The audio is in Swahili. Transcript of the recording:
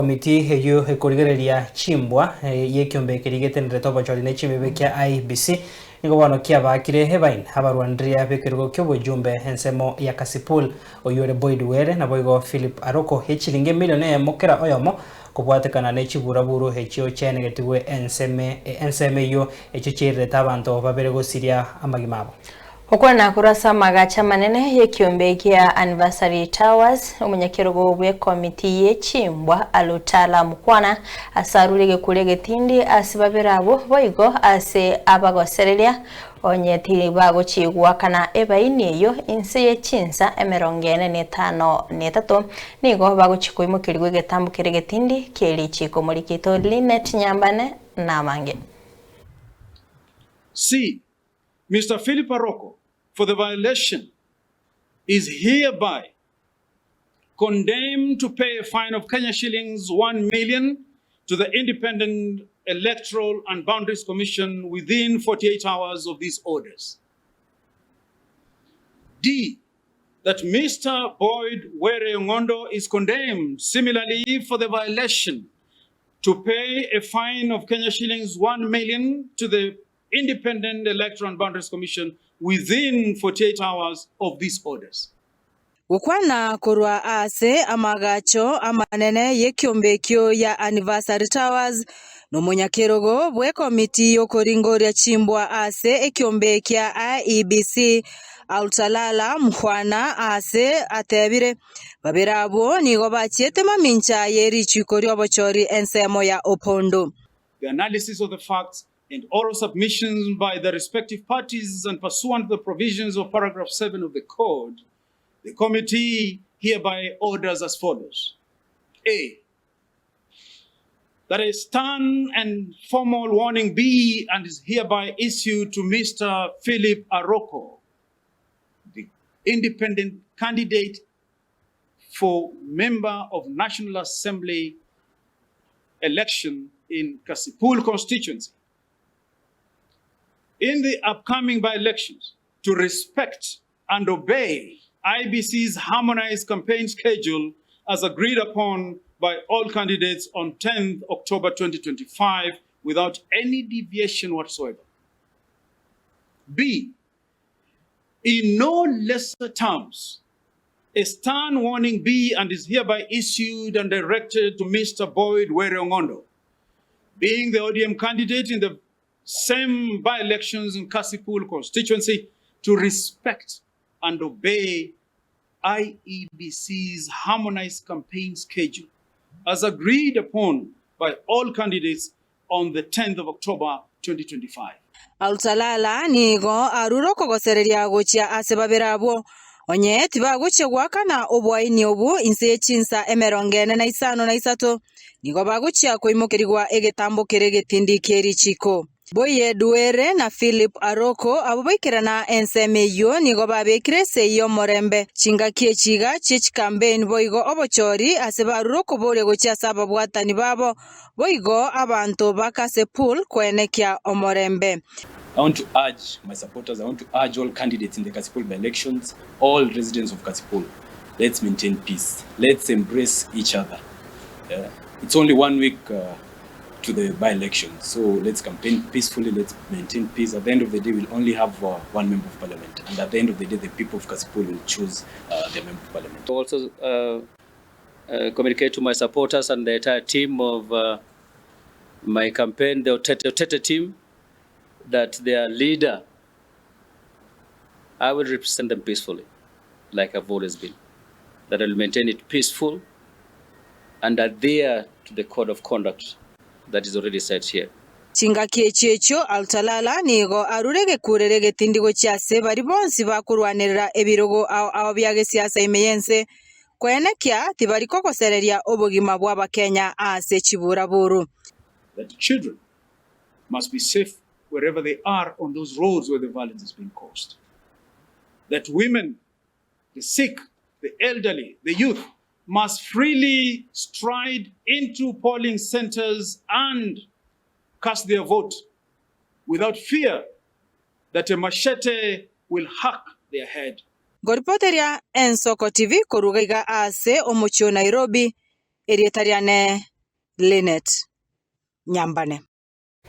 komiti eyo ekorigereria chimbwa yekiombe kirigete tobo chori ne chimebe kya IEBC nigo wano kia bakire Ebaini abarwandria bekerugo kyo bujumbe ensemo ya Kasipul oyore Boyd Were na boigo Philip Aroko echilinge milione mokera oyomo Kobwatekana ne chiburaburu echio chene getigwe enseme yo echichire tabanto baberego siria amagimabo. Okwana kurasa magacha manene yekiombe kia Anniversary Towers omunyakirogo bwe komiti yechimbwa alutala mukwana asarulege kulege tindi asibabirabo boigo ase abagoserelia onyeti bago chigwa kana Ebaini yo inse yechinsa emerongene netano netato nigo bago chikoimukirwe getambukire getindi keli chiko mulikito Linet Nyambane na mange. C. Mr. Philip Aroko, for the violation, is hereby condemned to pay a fine of Kenya shillings 1 million to the Independent Electoral and Boundaries Commission within 48 hours of these orders. D. That Mr. Boyd Were Ngondo is condemned similarly for the violation to pay a fine of Kenya shillings 1 million to the Independent Electoral and Boundaries Commission within 48 hours of these orders. Ukwana kurwa ase amagacho amanene yekiombekyo ya Anniversary Towers nomunyakirogo bwe komiti yokoringoria chimbwa ase ekiombekya IEBC altalala mkhwana ase atebire babirabo nigo bachiete mamincha yeri chikorio bochori ensemo ya Opondo. The analysis of the facts and oral submissions by the respective parties and pursuant to the provisions of paragraph 7 of the code, the committee hereby orders as follows. A. That a stern and formal warning be and is hereby issued to Mr. Philip Aroko, the independent candidate for member of National Assembly election in Kasipul constituency, in the upcoming by-elections, to respect and obey IEBC's harmonized campaign schedule as agreed upon by all candidates on 10th October 2025 without any deviation whatsoever. B, in no lesser terms, a stern warning be and is hereby issued and directed to Mr. Boyd Were Ngondo, being the ODM candidate in the same by-elections in Kasipul constituency, to respect and obey IEBC's harmonized campaign schedule as agreed upon by all candidates on the 10th of October 2025. Altalala nigo aruro kogosereria gochia asebabirabo onye tibaguche gwakana obwaini obu inse chinsa emerongene na isano na isato nigo baguchia koimokerigwa egetambo kerege tindi keri chiko. Boyd Were na Philip Aroko abo baikirana enseme yo nigo babekire seyo morembe chinga kiechiga chich campaign boigo obochori asebaruro kobore gochia sababwatani babo boigo abantu bakasepul kwenekya omorembe. I want to urge my supporters, I want to urge all candidates in the Kasipul by-elections, all residents of Kasipul, let's maintain peace. Let's embrace each other. It's only 1 week to the by-election, so let's campaign peacefully, let's maintain peace. At the end of the day, we'll only have one member of parliament, and at the end of the day, the people of Kasipul will choose their member of parliament. Also communicate to my supporters and the entire team of my campaign, the Otete team, that their leader, I will represent them peacefully, like I've always been. That I will maintain it peaceful and adhere to the code of conduct that is already set here. Chinga kiechecho altalala nigo arurege kurerege tindigo chiase bari bonsi bakurwanirira ebirogo aho byage siasa imeyense kwenekya tibari kokosereria obogima bwa Kenya ase chiburaburu. That children must be safe wherever they are on those roads where the violence is being caused. That women, the sick, the elderly, the youth must freely stride into polling centers and cast their vote without fear that a machete will hack their head. Goripoteria Ensoko TV korugaiga ase omucho Nairobi erietariane Linet Nyambane.